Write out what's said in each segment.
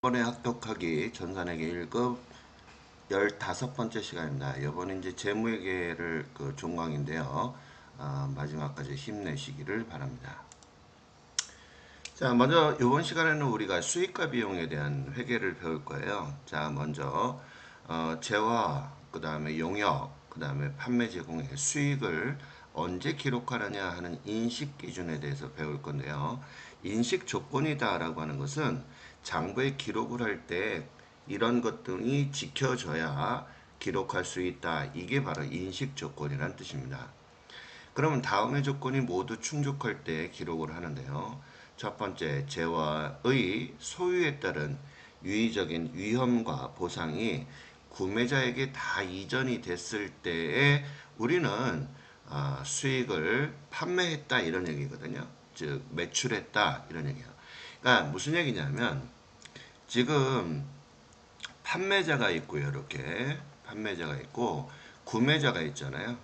이번에 합격하기 전산회계 1급 15번째 시간입니다. 이번에 이제 재무회계를 종강인데요. 마지막까지 힘내시기를 바랍니다. 자, 먼저 이번 시간에는 우리가 수익과 비용에 대한 회계를 배울 거예요. 자, 먼저 재화, 그 다음에 용역, 그 다음에 판매 제공의 수익을 언제 기록하느냐 하는 인식 기준에 대해서 배울 건데요. 인식 조건이다라고 하는 것은 장부에 기록을 할 때 이런 것들이 지켜져야 기록할 수 있다. 이게 바로 인식 조건이란 뜻입니다. 그러면 다음의 조건이 모두 충족할 때 기록을 하는데요. 첫 번째, 재화의 소유에 따른 유의적인 위험과 보상이 구매자에게 다 이전이 됐을 때에 우리는 수익을 판매했다 이런 얘기거든요. 즉 매출했다 이런 얘기예요. 그러니까 무슨 얘기냐면 지금 판매자가 있고요. 이렇게 판매자가 있고 구매자가 있잖아요.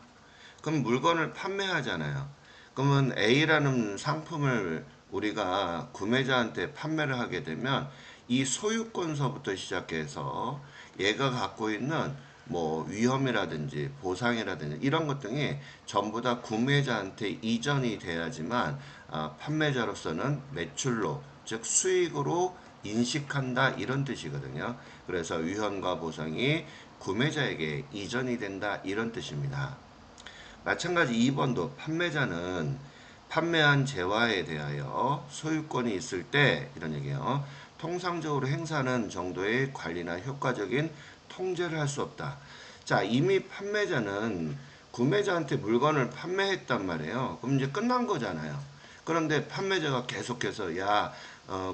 그럼 물건을 판매하잖아요. 그러면 A라는 상품을 우리가 구매자한테 판매를 하게 되면 이 소유권서부터 시작해서 얘가 갖고 있는 뭐 위험이라든지 보상이라든지 이런 것 등이 전부 다 구매자한테 이전이 돼야지만 판매자로서는 매출로 즉 수익으로 인식한다 이런 뜻이거든요. 그래서 위험과 보상이 구매자에게 이전이 된다 이런 뜻입니다. 마찬가지 2번도 판매자는 판매한 재화에 대하여 소유권이 있을 때 이런 얘기예요. 통상적으로 행사하는 정도의 관리나 효과적인 통제를 할 수 없다. 자, 이미 판매자는 구매자한테 물건을 판매했단 말이에요. 그럼 이제 끝난 거잖아요. 그런데 판매자가 계속해서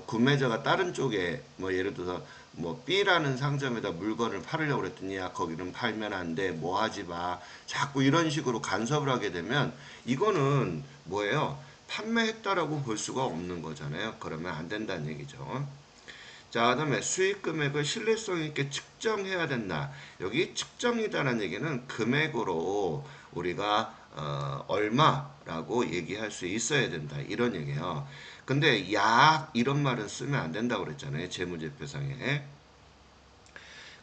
구매자가 다른 쪽에 뭐 예를 들어서 뭐 B라는 상점에다 물건을 팔으려고 그랬더니 야 거기는 팔면 안 돼. 뭐 하지 마. 자꾸 이런 식으로 간섭을 하게 되면 이거는 뭐예요? 판매했다라고 볼 수가 없는 거잖아요. 그러면 안 된다는 얘기죠. 자, 그다음에 수익 금액을 신뢰성 있게 측정해야 된다. 여기 측정이다라는 얘기는 금액으로 우리가 얼마라고 얘기할 수 있어야 된다. 이런 얘기예요. 근데 약 이런 말은 쓰면 안 된다고 그랬잖아요. 재무제표상에.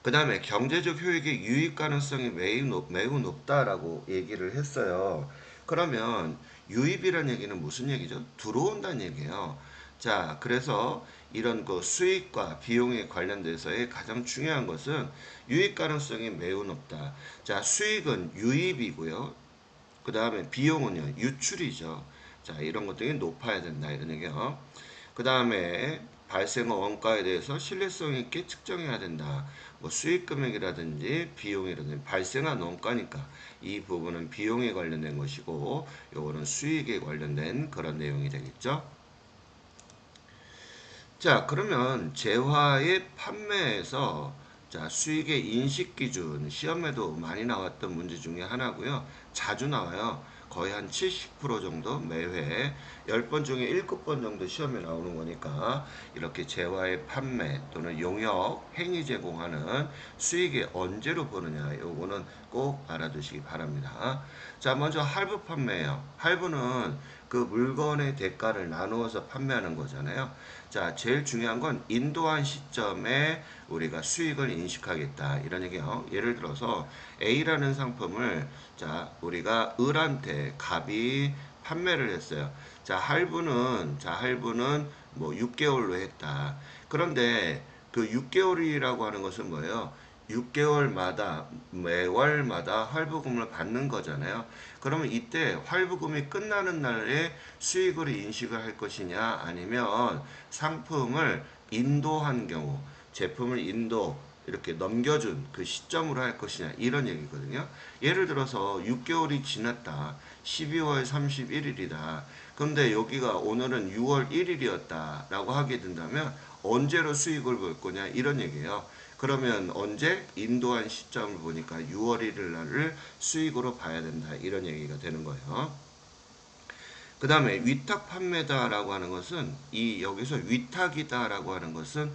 그 다음에 경제적 효익의 유입 가능성이 매우 높다라고 얘기를 했어요. 그러면 유입이라는 얘기는 무슨 얘기죠? 들어온다는 얘기예요. 자, 그래서 이런 그 수익과 비용에 관련돼서의 가장 중요한 것은 유입 가능성이 매우 높다. 자, 수익은 유입이고요. 그 다음에 비용은요, 유출이죠. 자, 이런 것들이 높아야 된다. 이런 얘기요. 그 다음에 발생어 원가에 대해서 신뢰성 있게 측정해야 된다. 뭐 수익 금액이라든지 비용이라든지 발생한 원가니까 이 부분은 비용에 관련된 것이고 요거는 수익에 관련된 그런 내용이 되겠죠. 자, 그러면 재화의 판매에서 자, 수익의 인식 기준 시험에도 많이 나왔던 문제 중에 하나고요. 자주 나와요. 거의 한 70% 정도 매회 10번 중에 7번 정도 시험에 나오는 거니까 이렇게 재화의 판매 또는 용역, 행위 제공하는 수익이 언제로 보느냐 요거는 꼭 알아두시기 바랍니다. 자, 먼저 할부 판매예요. 할부는 그 물건의 대가를 나누어서 판매하는 거잖아요. 자, 제일 중요한 건 인도한 시점에 우리가 수익을 인식하겠다. 이런 얘기예요. 예를 들어서 A라는 상품을 자, 우리가 을한테 갑이 판매를 했어요. 할부는 뭐 6개월로 했다. 그런데 그 6개월이라고 하는 것은 뭐예요? 6개월마다 매월마다 할부금을 받는 거잖아요. 그러면 이때 할부금이 끝나는 날에 수익으로 인식을 할 것이냐 아니면 상품을 인도한 경우 제품을 이렇게 넘겨준 그 시점으로 할 것이냐 이런 얘기거든요. 예를 들어서 6개월이 지났다. 12월 31일이다. 그런데 여기가 오늘은 6월 1일이었다 라고 하게 된다면 언제로 수익을 볼 거냐 이런 얘기예요. 그러면 언제? 인도한 시점을 보니까 6월 1일 날을 수익으로 봐야 된다 이런 얘기가 되는 거예요. 그 다음에 위탁 판매다라고 하는 것은 여기서 위탁이다라고 하는 것은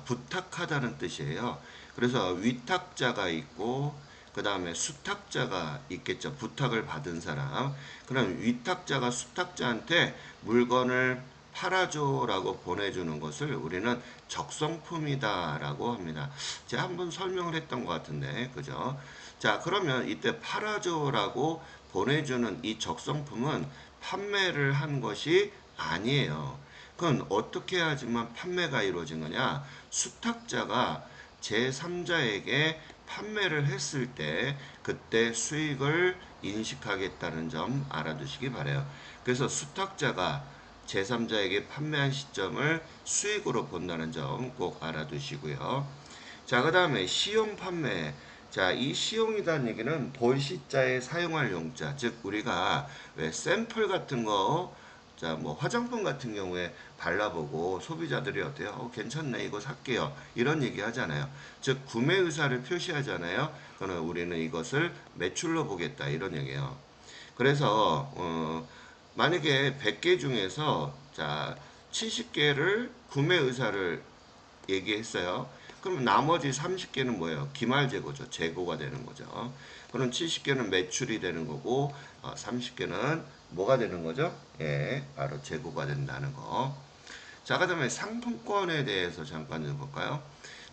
부탁하다는 뜻이에요. 그래서 위탁자가 있고 그 다음에 수탁자가 있겠죠. 부탁을 받은 사람. 그럼 위탁자가 수탁자한테 물건을 팔아줘라고 보내주는 것을 우리는 적성품이다라고 합니다. 제가 한번 설명을 했던 것 같은데, 그죠? 자, 그러면 이때 팔아줘라고 보내주는 이 적성품은 판매를 한 것이 아니에요. 그건 어떻게 해야지만 판매가 이루어진 거냐? 수탁자가 제3자에게 판매를 했을 때 그때 수익을 인식하겠다는 점 알아두시기 바래요. 그래서 수탁자가 제3자에게 판매한 시점을 수익으로 본다는 점 꼭 알아두시고요. 자, 그 다음에 시용 판매. 자, 이 시용이라는 얘기는 볼 시자에 사용할 용자. 즉, 우리가 왜 샘플 같은 거, 자, 뭐 화장품 같은 경우에 발라보고 소비자들이 어때요? 괜찮네, 이거 살게요. 이런 얘기 하잖아요. 즉, 구매 의사를 표시하잖아요. 그러면 우리는 이것을 매출로 보겠다. 이런 얘기예요. 그래서, 만약에 100개 중에서, 자, 70개를 구매 의사를 얘기했어요. 그럼 나머지 30개는 뭐예요? 기말재고죠. 재고가 되는 거죠. 그럼 70개는 매출이 되는 거고 30개는 뭐가 되는 거죠? 예, 바로 재고가 된다는 거. 자, 그 다음에 상품권에 대해서 잠깐 좀 볼까요?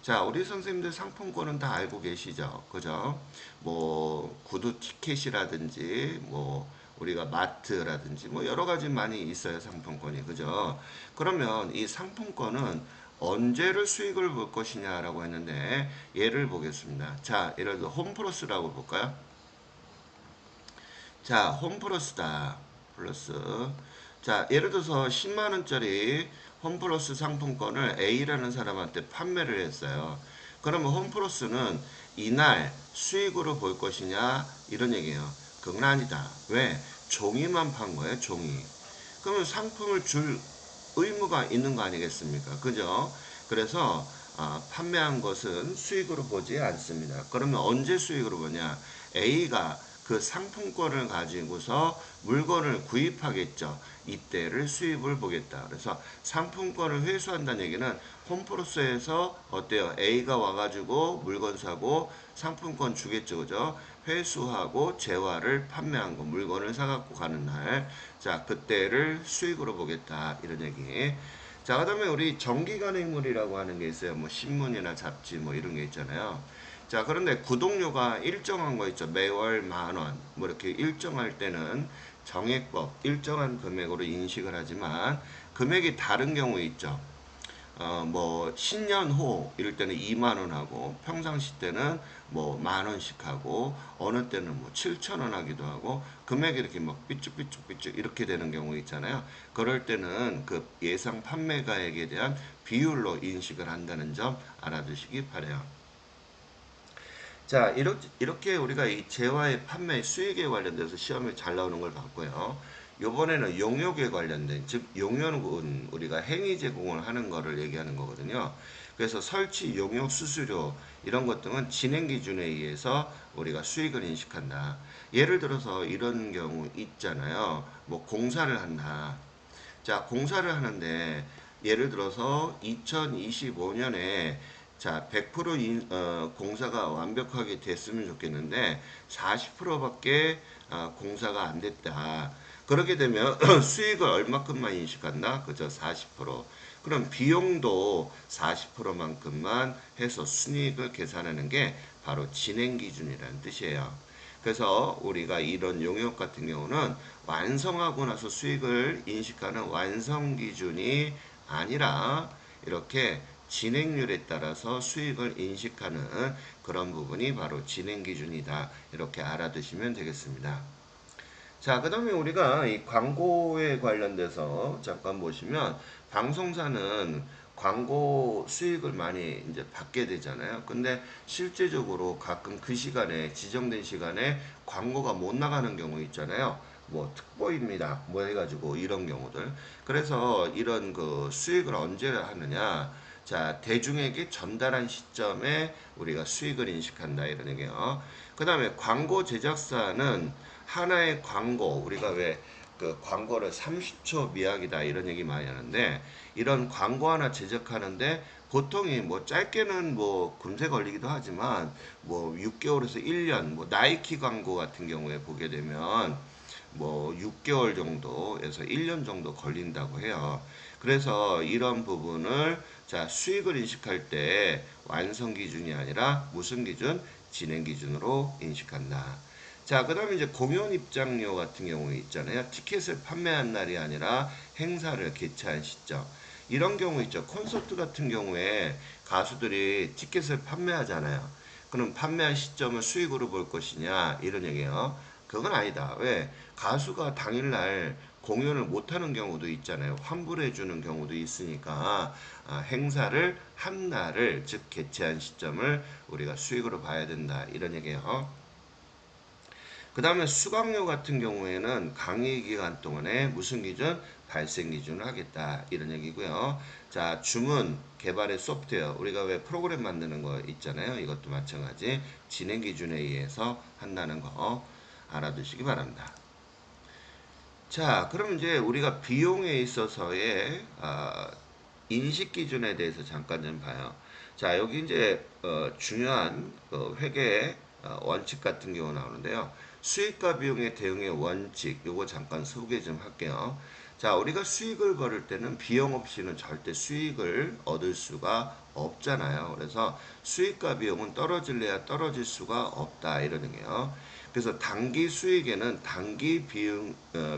자, 우리 선생님들 상품권은 다 알고 계시죠? 그죠? 뭐 구두 티켓이라든지 뭐 우리가 마트라든지 뭐 여러 가지 많이 있어요. 상품권이. 그죠? 그러면 이 상품권은 언제를 수익을 볼 것이냐라고 했는데 예를 보겠습니다. 자, 예를 들어 홈플러스라고 볼까요? 자, 홈플러스다. 플러스. 자, 예를 들어서 10만원짜리 홈플러스 상품권을 A라는 사람한테 판매를 했어요. 그러면 홈플러스는 이날 수익으로 볼 것이냐? 이런 얘기예요. 그건 아니다. 왜? 종이만 판 거예요, 종이. 그러면 상품을 줄 의무가 있는 거 아니겠습니까? 그죠? 그래서 판매한 것은 수익으로 보지 않습니다. 그러면 언제 수익으로 보냐? A가 그 상품권을 가지고서 물건을 구입하겠죠. 이때를 수입을 보겠다. 그래서 상품권을 회수한다는 얘기는 홈플러스에서 어때요? A가 와가지고 물건 사고 상품권 주겠죠. 그죠? 회수하고 재화를 판매한 거, 물건을 사갖고 가는 날. 자, 그때를 수익으로 보겠다. 이런 얘기. 자, 그 다음에 우리 정기간행물이라고 하는 게 있어요. 뭐 신문이나 잡지 뭐 이런 게 있잖아요. 자, 그런데 구독료가 일정한 거 있죠. 매월 10,000원. 뭐 이렇게 일정할 때는 정액법, 일정한 금액으로 인식을 하지만 금액이 다른 경우 있죠. 뭐 신년호 이럴 때는 2만 원 하고 평상시 때는 뭐 만 원씩 하고 어느 때는 뭐 7천 원 하기도 하고 금액이 이렇게 막 삐쭉삐쭉삐쭉 이렇게 되는 경우 있잖아요. 그럴 때는 그 예상 판매가액에 대한 비율로 인식을 한다는 점 알아두시기 바래요. 자, 이렇게 우리가 이 재화의 판매 수익에 관련돼서 시험에 잘 나오는 걸 봤고요. 요번에는 용역에 관련된, 즉 용역은 우리가 행위 제공을 하는 거를 얘기하는 거거든요. 그래서 설치, 용역 수수료 이런 것 등은 진행 기준에 의해서 우리가 수익을 인식한다. 예를 들어서 이런 경우 있잖아요. 뭐 공사를 한다. 자, 공사를 하는데 예를 들어서 2025년에 자, 100% 공사가 완벽하게 됐으면 좋겠는데 40%밖에 공사가 안 됐다. 그렇게 되면 수익을 얼마큼만 인식한다? 그죠? 40%. 그럼 비용도 40%만큼만 해서 순이익을 계산하는 게 바로 진행 기준이라는 뜻이에요. 그래서 우리가 이런 용역 같은 경우는 완성하고 나서 수익을 인식하는 완성 기준이 아니라 이렇게 진행률에 따라서 수익을 인식하는 그런 부분이 바로 진행 기준이다. 이렇게 알아두시면 되겠습니다. 자, 그 다음에 우리가 이 광고에 관련돼서 잠깐 보시면 방송사는 광고 수익을 많이 이제 받게 되잖아요. 근데 실제적으로 가끔 그 시간에, 지정된 시간에 광고가 못 나가는 경우 있잖아요. 뭐 특보입니다. 뭐 해가지고 이런 경우들. 그래서 이런 그 수익을 언제 하느냐. 자, 대중에게 전달한 시점에 우리가 수익을 인식한다. 이런 얘기예요. 그 다음에 광고 제작사는 하나의 광고, 우리가 왜 그 광고를 30초 미약이다 이런 얘기 많이 하는데 이런 광고 하나 제작하는데 보통이 뭐 짧게는 뭐 금세 걸리기도 하지만 뭐 6개월에서 1년, 뭐 나이키 광고 같은 경우에 보게 되면 뭐 6개월 정도에서 1년 정도 걸린다고 해요. 그래서 이런 부분을 자 수익을 인식할 때 완성 기준이 아니라 무슨 기준? 진행 기준으로 인식한다. 자, 그 다음에 이제 공연 입장료 같은 경우에 있잖아요. 티켓을 판매한 날이 아니라 행사를 개최한 시점. 이런 경우 있죠. 콘서트 같은 경우에 가수들이 티켓을 판매하잖아요. 그럼 판매한 시점을 수익으로 볼 것이냐 이런 얘기예요. 그건 아니다. 왜? 가수가 당일날 공연을 못하는 경우도 있잖아요. 환불해 주는 경우도 있으니까 행사를 한 날을 즉 개최한 시점을 우리가 수익으로 봐야 된다 이런 얘기예요. 그 다음에 수강료 같은 경우에는 강의 기간 동안에 무슨 기준? 발생 기준을 하겠다 이런 얘기고요. 자, 주문 개발의 소프트웨어 우리가 왜 프로그램 만드는 거 있잖아요. 이것도 마찬가지 진행 기준에 의해서 한다는 거 알아두시기 바랍니다. 자, 그럼 이제 우리가 비용에 있어서의 인식 기준에 대해서 잠깐 좀 봐요. 자, 여기 이제 중요한 회계 원칙 같은 경우 나오는데요. 수익과 비용의 대응의 원칙, 요거 잠깐 소개 좀 할게요. 자, 우리가 수익을 벌을 때는 비용 없이는 절대 수익을 얻을 수가 없잖아요. 그래서 수익과 비용은 떨어질래야 떨어질 수가 없다 이런 의미예요. 그래서 단기 수익에는 단기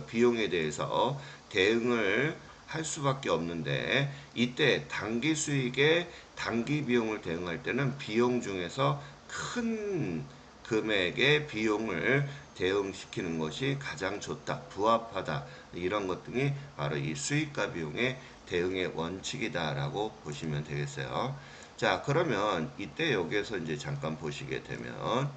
비용에 대해서 대응을 할 수밖에 없는데 이때 단기 수익에 단기 비용을 대응할 때는 비용 중에서 큰 금액의 비용을 대응시키는 것이 가장 좋다, 부합하다 이런 것 등이 바로 이 수익과 비용의 대응의 원칙이다라고 보시면 되겠어요. 자, 그러면 이때 여기에서 이제 잠깐 보시게 되면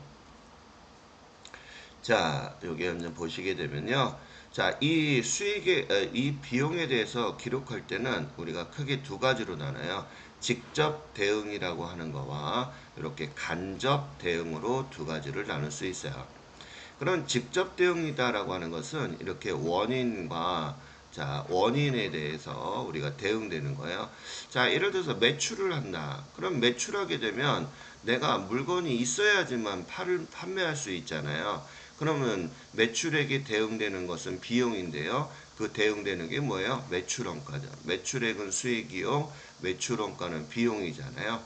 자, 여기 한번 보시게 되면요. 자, 이 수익의, 이 비용에 대해서 기록할 때는 우리가 크게 두 가지로 나눠요. 직접 대응이라고 하는 거와 이렇게 간접 대응으로 두 가지를 나눌 수 있어요. 그런 직접 대응이다라고 하는 것은 이렇게 원인과 자, 원인에 대해서 우리가 대응되는 거예요. 자, 예를 들어서 매출을 한다. 그럼 매출하게 되면 내가 물건이 있어야지만 판매할 수 있잖아요. 그러면 매출액이 대응되는 것은 비용인데요. 그 대응되는 게 뭐예요? 매출원가죠. 매출액은 수익이요. 매출원가는 비용이잖아요.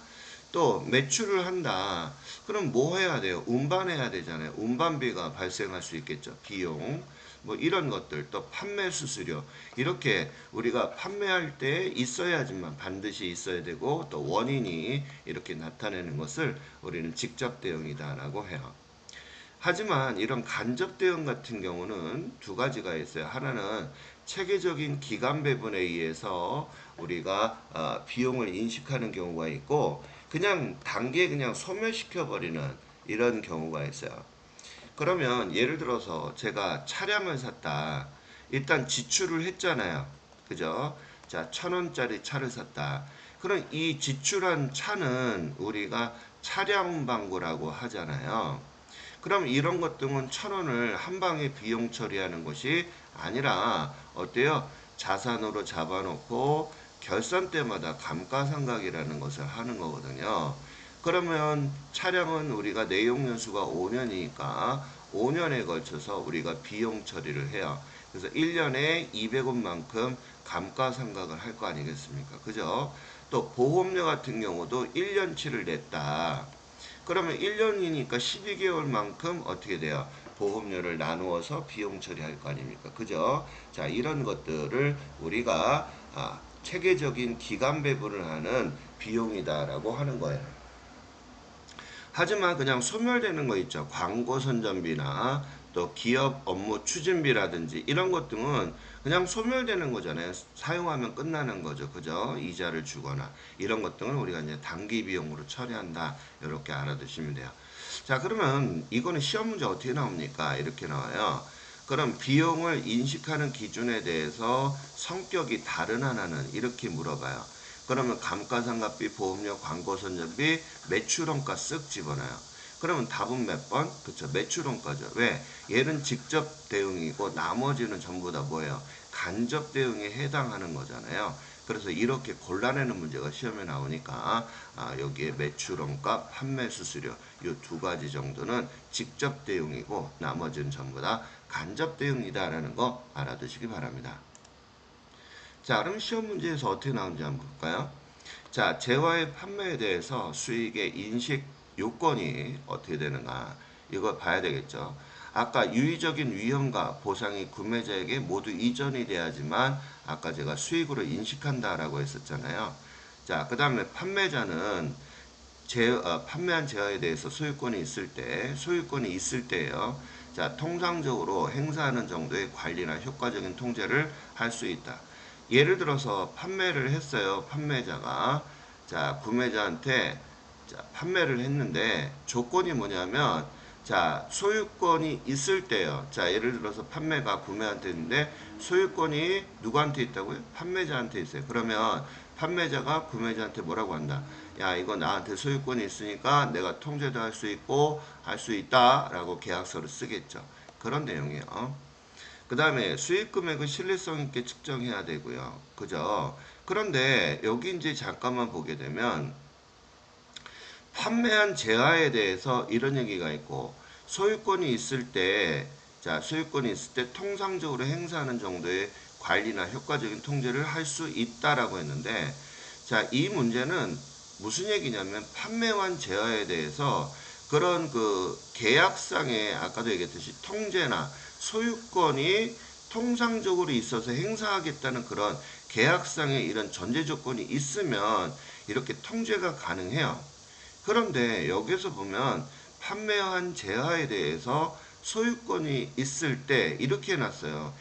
또 매출을 한다. 그럼 뭐 해야 돼요? 운반해야 되잖아요. 운반비가 발생할 수 있겠죠. 비용. 뭐 이런 것들 또 판매 수수료 이렇게 우리가 판매할 때 있어야지만 반드시 있어야 되고 또 원인이 이렇게 나타내는 것을 우리는 직접 대응이다라고 해요. 하지만 이런 간접 대응 같은 경우는 두 가지가 있어요. 하나는 체계적인 기간 배분에 의해서 우리가 비용을 인식하는 경우가 있고 그냥 단기에 그냥 소멸시켜 버리는 이런 경우가 있어요. 그러면 예를 들어서 제가 차량을 샀다. 일단 지출을 했잖아요. 그죠? 자, 1,000원짜리 차를 샀다. 그럼 이 지출한 차는 우리가 차량 방구라고 하잖아요. 그럼 이런 것 등은 1,000원을 한 방에 비용 처리하는 것이 아니라 어때요? 자산으로 잡아놓고 결산 때마다 감가상각이라는 것을 하는 거거든요. 그러면 차량은 우리가 내용연수가 5년이니까 5년에 걸쳐서 우리가 비용 처리를 해요. 그래서 1년에 200원만큼 감가상각을 할 거 아니겠습니까? 그죠? 또 보험료 같은 경우도 1년치를 냈다. 그러면 1년이니까 12개월만큼 어떻게 돼요? 보험료를 나누어서 비용 처리할 거 아닙니까? 그죠? 자, 이런 것들을 우리가 체계적인 기간 배분을 하는 비용이다라고 하는 거예요. 하지만 그냥 소멸되는 거 있죠. 광고 선전비나 또 기업 업무 추진비라든지 이런 것 등은 그냥 소멸되는 거잖아요. 사용하면 끝나는 거죠. 그죠? 이자를 주거나 이런 것 등은 우리가 이제 단기 비용으로 처리한다. 이렇게 알아두시면 돼요. 자, 그러면 이거는 시험 문제 어떻게 나옵니까? 이렇게 나와요. 그럼 비용을 인식하는 기준에 대해서 성격이 다른 하나는 이렇게 물어봐요. 그러면 감가상각비, 보험료, 광고선전비, 매출원가 쓱 집어넣어요. 그러면 답은 몇 번? 그쵸, 매출원가죠. 왜? 얘는 직접 대응이고 나머지는 전부 다 뭐예요? 간접 대응에 해당하는 거잖아요. 그래서 이렇게 골라내는 문제가 시험에 나오니까 여기에 매출원가, 판매 수수료 이 두 가지 정도는 직접 대응이고 나머지는 전부 다 간접 대응이다라는 거 알아두시기 바랍니다. 자, 그럼 시험 문제에서 어떻게 나오는지 한번 볼까요? 자, 재화의 판매에 대해서 수익의 인식 요건이 어떻게 되는가 이거 봐야 되겠죠. 아까 유의적인 위험과 보상이 구매자에게 모두 이전이 돼야지만 아까 제가 수익으로 인식한다라고 했었잖아요. 자, 그 다음에 판매자는 판매한 제어에 대해서 소유권이 있을 때예요. 자, 통상적으로 행사하는 정도의 관리나 효과적인 통제를 할 수 있다. 예를 들어서 판매를 했어요. 판매자가 자, 구매자한테 자, 판매를 했는데 조건이 뭐냐면 자, 소유권이 있을 때요. 자, 예를 들어서 판매가 구매한테 있는데 소유권이 누구한테 있다고요? 판매자한테 있어요. 그러면 판매자가 구매자한테 뭐라고 한다? 야, 이거 나한테 소유권이 있으니까 내가 통제도 할 수 있고 할 수 있다라고 계약서를 쓰겠죠. 그런 내용이에요. 그 다음에 수익 금액은 신뢰성 있게 측정해야 되고요. 그죠? 그런데 여기 이제 잠깐만 보게 되면 판매한 재화에 대해서 이런 얘기가 있고 소유권이 있을 때 자, 소유권이 있을 때 통상적으로 행사하는 정도의 관리나 효과적인 통제를 할 수 있다라고 했는데 자, 이 문제는 무슨 얘기냐면 판매한 재화에 대해서 그런 그 계약상에 아까도 얘기했듯이 통제나 소유권이 통상적으로 있어서 행사하겠다는 그런 계약상의 이런 전제 조건이 있으면 이렇게 통제가 가능해요. 그런데 여기서 보면 판매한 재화에 대해서 소유권이 있을 때 이렇게 해놨어요.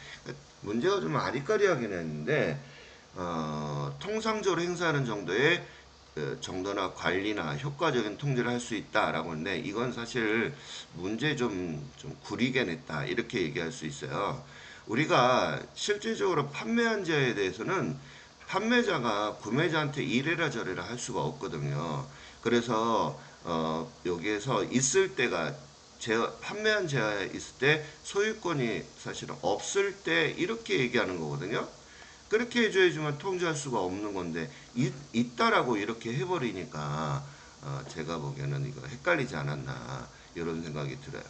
문제가 좀 아리까리하긴 했는데 통상적으로 행사하는 정도의 정도나 관리나 효과적인 통제를 할 수 있다라고 하는데 이건 사실 문제 좀 구리게 냈다 이렇게 얘기할 수 있어요. 우리가 실질적으로 판매한 자에 대해서는 판매자가 구매자한테 이래라 저래라 할 수가 없거든요. 그래서 여기에서 있을 때가 판매한 제하에 있을 때 소유권이 사실은 없을 때 이렇게 얘기하는 거거든요. 그렇게 해줘야지만 통제할 수가 없는 건데 있다라고 이렇게 해버리니까 제가 보기에는 이거 헷갈리지 않았나 이런 생각이 들어요.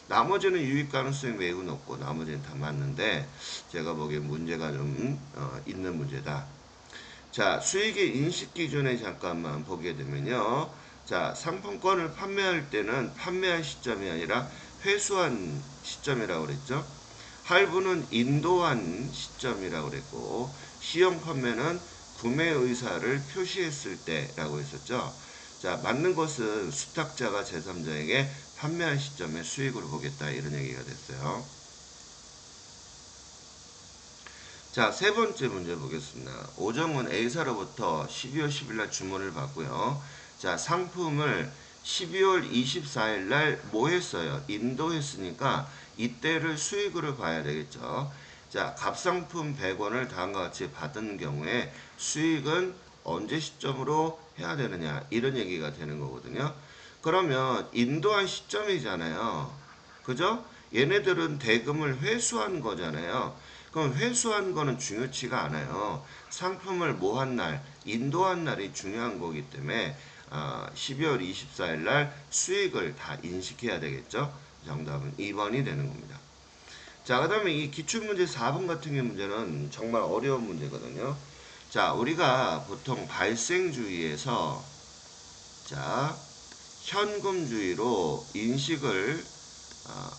나머지는 유익 가능성이 매우 높고 나머지는 다 맞는데 제가 보기엔 문제가 좀 있는 문제다. 자, 수익의 인식 기준에 잠깐만 보게 되면요. 자, 상품권을 판매할 때는 판매한 시점이 아니라 회수한 시점이라고 그랬죠. 할부는 인도한 시점이라고 그랬고 시형 판매는 구매 의사를 표시했을 때라고 했었죠. 자, 맞는 것은 수탁자가 제3자에게 판매한 시점에 수익으로 보겠다 이런 얘기가 됐어요. 자, 세 번째 문제 보겠습니다. 오정은 A사로부터 12월 10일 날 주문을 받고요. 자, 상품을 12월 24일 날 뭐 했어요? 인도했으니까 이때를 수익으로 봐야 되겠죠. 자, 갑상품 100원을 다음과 같이 받은 경우에 수익은 언제 시점으로 해야 되느냐 이런 얘기가 되는 거거든요. 그러면 인도한 시점이잖아요. 그죠? 얘네들은 대금을 회수한 거잖아요. 그럼 회수한 거는 중요치가 않아요. 상품을 뭐 한 날, 인도한 날이 중요한 거기 때문에 12월 24일 날 수익을 다 인식해야 되겠죠. 정답은 2번이 되는 겁니다. 자, 그 다음에 이 기출문제 4번 같은 경우 문제는 정말 어려운 문제거든요. 자, 우리가 보통 발생주의에서 자, 현금주의로 인식을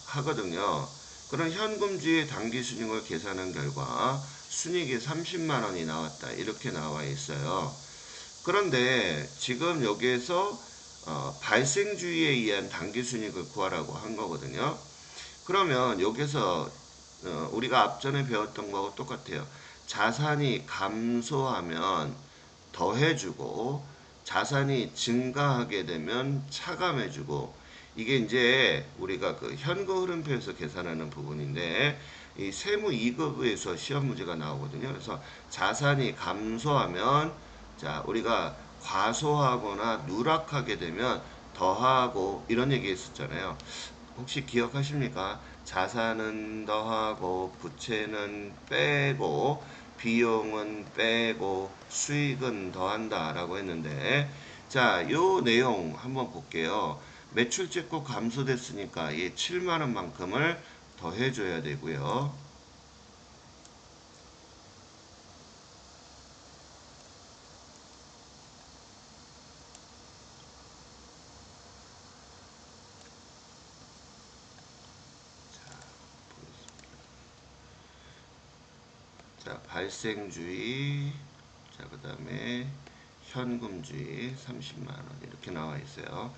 하거든요. 그런 현금주의 당기 순익을 계산한 결과 순익이 30만 원이 나왔다. 이렇게 나와 있어요. 그런데 지금 여기에서 발생주의에 의한 당기 순익을 구하라고 한 거거든요. 그러면 여기서 우리가 앞전에 배웠던 거하고 똑같아요. 자산이 감소하면 더해주고 자산이 증가하게 되면 차감해주고 이게 이제 우리가 그 현금 흐름표에서 계산하는 부분인데 이 세무 2급에서 시험 문제가 나오거든요. 그래서 자산이 감소하면 자 우리가 과소하거나 누락하게 되면 더하고 이런 얘기 했었잖아요. 혹시 기억하십니까? 자산은 더하고 부채는 빼고 비용은 빼고 수익은 더한다 라고 했는데 자, 요 내용 한번 볼게요. 매출재고 감소됐으니까 이 7만원만큼을 더해줘야 되고요. 자, 발생주의, 자, 그 다음에 현금주의 30만원 이렇게 나와 있어요.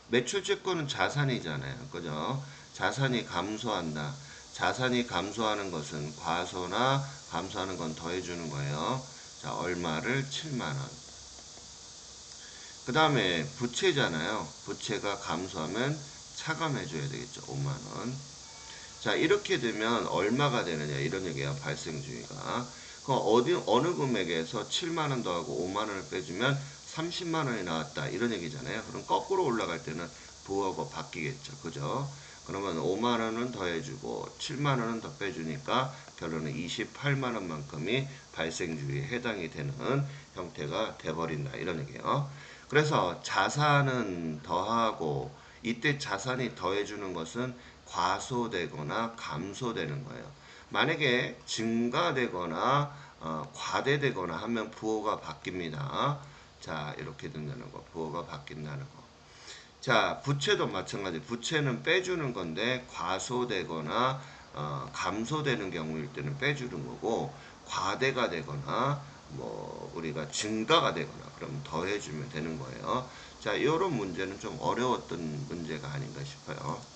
매출채권은 자산이잖아요. 그죠? 자산이 감소한다. 자산이 감소하는 것은 과소나 감소하는 건 더해주는 거예요. 자, 얼마를? 7만원. 그 다음에 부채잖아요. 부채가 감소하면 차감해줘야 되겠죠. 5만원. 자, 이렇게 되면 얼마가 되느냐 이런 얘기예요. 발생주의가. 그 어느 금액에서 7만원 더하고 5만원을 빼주면 30만원이 나왔다 이런 얘기잖아요. 그럼 거꾸로 올라갈 때는 부호가 바뀌겠죠. 그죠? 그러면 5만원은 더해주고 7만원은 더 빼주니까 결론은 28만원만큼이 발생주의에 해당이 되는 형태가 돼버린다 이런 얘기예요. 그래서 자산은 더하고 이때 자산이 더해주는 것은 과소되거나 감소되는 거예요. 만약에 증가되거나 과대되거나 하면 부호가 바뀝니다. 자, 이렇게 된다는 거. 부호가 바뀐다는 거. 자, 부채도 마찬가지. 부채는 빼주는 건데 과소되거나 감소되는 경우일 때는 빼주는 거고 과대가 되거나 뭐 우리가 증가가 되거나 그럼 더해주면 되는 거예요. 자, 이런 문제는 좀 어려웠던 문제가 아닌가 싶어요.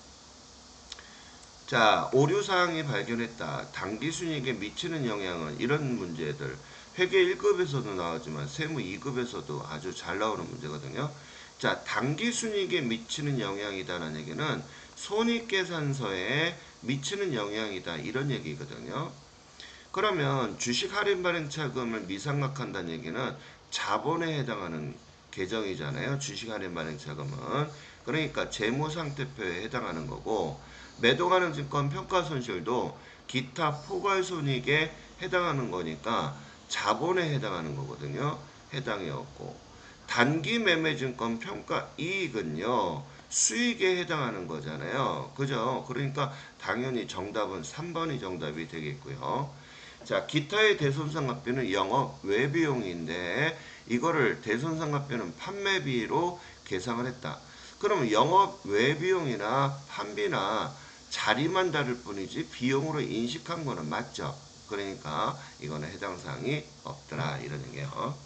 자, 오류사항이 발견했다. 당기순이익에 미치는 영향은 이런 문제들 회계 1급에서도 나오지만 세무 2급에서도 아주 잘 나오는 문제거든요. 자, 당기순이익에 미치는 영향이다라는 얘기는 손익계산서에 미치는 영향이다 이런 얘기거든요. 그러면 주식 할인 발행 차금을 미상각한다는 얘기는 자본에 해당하는 계정이잖아요. 주식 할인 발행 차금은. 그러니까 재무상태표에 해당하는 거고 매도 가능 증권 평가 손실도 기타 포괄 손익에 해당하는 거니까 자본에 해당하는 거거든요. 해당이 없고 단기 매매 증권 평가 이익은요. 수익에 해당하는 거잖아요. 그죠? 그러니까 당연히 정답은 3번이 정답이 되겠고요. 자, 기타의 대손상각비는 영업 외비용인데 이거를 대손상각비는 판매비로 계상을 했다. 그러면 영업 외비용이나 판비나 자리만 다를 뿐이지 비용으로 인식한 거는 맞죠. 그러니까 이거는 해당 사항이 없더라 이런 얘기예요.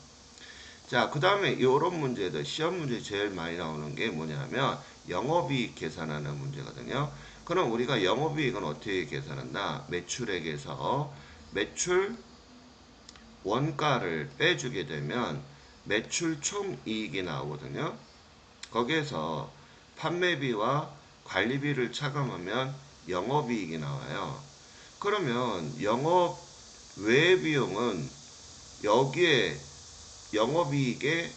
자, 그 다음에 이런 문제들 시험 문제 제일 많이 나오는 게 뭐냐면 영업이익 계산하는 문제거든요. 그럼 우리가 영업이익은 어떻게 계산한다? 매출액에서 매출 원가를 빼주게 되면 매출 총이익이 나오거든요. 거기에서 판매비와 관리비를 차감하면 영업이익이 나와요. 그러면 영업 외 비용은 여기에 영업이익에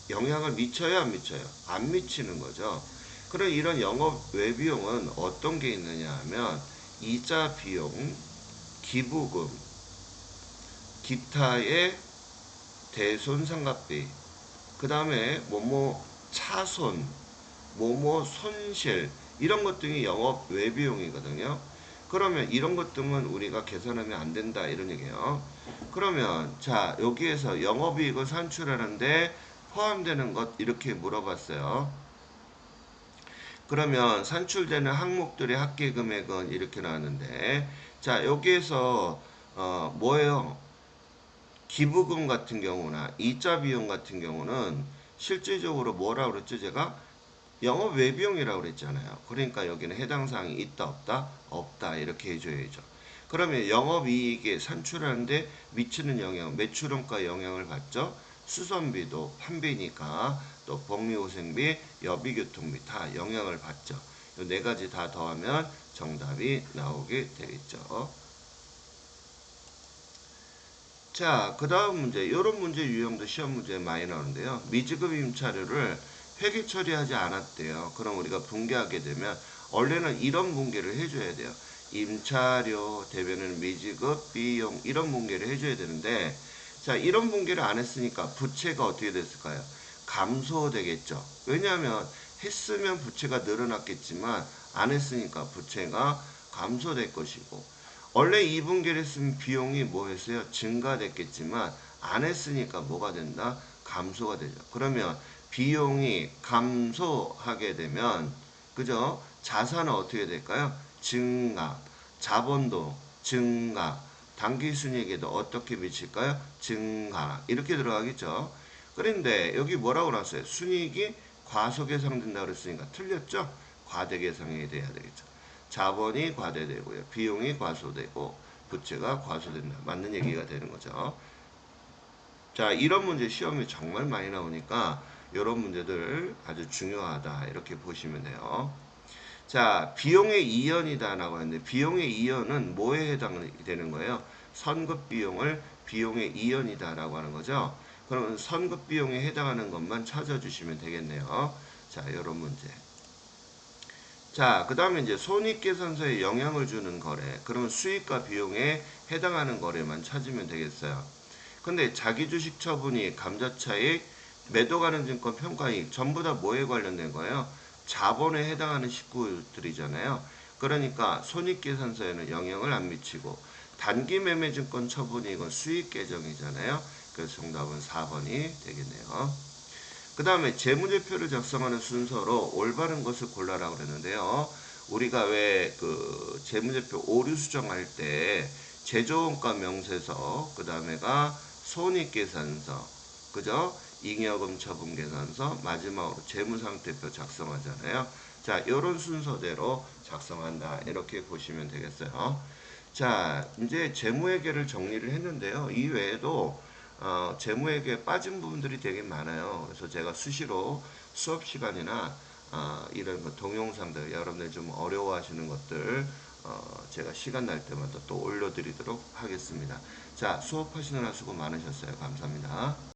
영향을 미쳐요, 안 미쳐요? 안 미치는 거죠. 그럼 이런 영업 외 비용은 어떤 게 있느냐 하면 이자 비용, 기부금, 기타의 대손상각비, 그 다음에 뭐뭐 차손, 뭐뭐 손실 이런 것 등이 영업 외비용이거든요. 그러면 이런 것 등은 우리가 계산하면 안 된다 이런 얘기예요. 그러면 자 여기에서 영업이익을 산출하는데 포함되는 것 이렇게 물어봤어요. 그러면 산출되는 항목들의 합계금액은 이렇게 나왔는데 자 여기에서 뭐예요? 기부금 같은 경우나 이자 비용 같은 경우는 실질적으로 뭐라고 그랬죠? 제가 영업 외비용이라고 그랬잖아요. 그러니까 여기는 해당 사항이 있다 없다? 없다 이렇게 해줘야죠. 그러면 영업이익에 산출하는데 미치는 영향, 매출원가 영향을 받죠. 수선비도 판비니까 또 복리후생비, 여비교통비 다 영향을 받죠. 이 네 가지 다 더하면 정답이 나오게 되겠죠. 자, 그 다음 문제. 이런 문제 유형도 시험 문제에 많이 나오는데요. 미지급 임차료를 회계 처리하지 않았대요. 그럼 우리가 분개하게 되면 원래는 이런 분개를 해줘야 돼요. 임차료 대변은 미지급 비용 이런 분개를 해줘야 되는데 자 이런 분개를 안 했으니까 부채가 어떻게 됐을까요? 감소되겠죠. 왜냐하면 했으면 부채가 늘어났겠지만 안 했으니까 부채가 감소될 것이고 원래 2분기를 했으면 비용이 뭐 했어요? 증가됐겠지만 안 했으니까 뭐가 된다? 감소가 되죠. 그러면 비용이 감소하게 되면 그죠? 자산은 어떻게 될까요? 증가. 자본도 증가. 당기순이익에도 어떻게 미칠까요? 증가. 이렇게 들어가겠죠. 그런데 여기 뭐라고 나왔어요? 순이익이 과소계상된다 그랬으니까 틀렸죠? 과대계상이 돼야 되겠죠. 자본이 과대되고요. 비용이 과소되고 부채가 과소된다. 맞는 얘기가 되는 거죠. 자, 이런 문제 시험이 정말 많이 나오니까 이런 문제들 아주 중요하다. 이렇게 보시면 돼요. 자, 비용의 이연이다 라고 하는데 비용의 이연은 뭐에 해당되는 거예요? 선급 비용을 비용의 이연이다 라고 하는 거죠. 그러면 선급 비용에 해당하는 것만 찾아주시면 되겠네요. 자, 이런 문제. 자, 그 다음에 이제 손익계산서에 영향을 주는 거래. 그러면 수익과 비용에 해당하는 거래만 찾으면 되겠어요. 근데 자기주식 처분이 감자차익, 매도 가능 증권 평가이익 전부 다 뭐에 관련된 거예요? 자본에 해당하는 식구들이잖아요. 그러니까 손익계산서에는 영향을 안 미치고 단기 매매 증권 처분이 이건 수익 계정이잖아요. 그래서 정답은 4번이 되겠네요. 그 다음에 재무제표를 작성하는 순서로 올바른 것을 골라라 그랬는데요. 우리가 왜 그 재무제표 오류 수정할 때 제조원가 명세서, 그 다음에가 손익계산서, 그죠? 잉여금 처분 계산서, 마지막으로 재무상태표 작성하잖아요. 자, 이런 순서대로 작성한다. 이렇게 보시면 되겠어요. 자, 이제 재무회계를 정리를 했는데요. 이 외에도 재무회계에 빠진 부분들이 되게 많아요. 그래서 제가 수시로 수업 시간이나 이런 거 동영상들 여러분들 좀 어려워하시는 것들 제가 시간 날 때마다 또 올려드리도록 하겠습니다. 자, 수업하시느라 수고 많으셨어요. 감사합니다.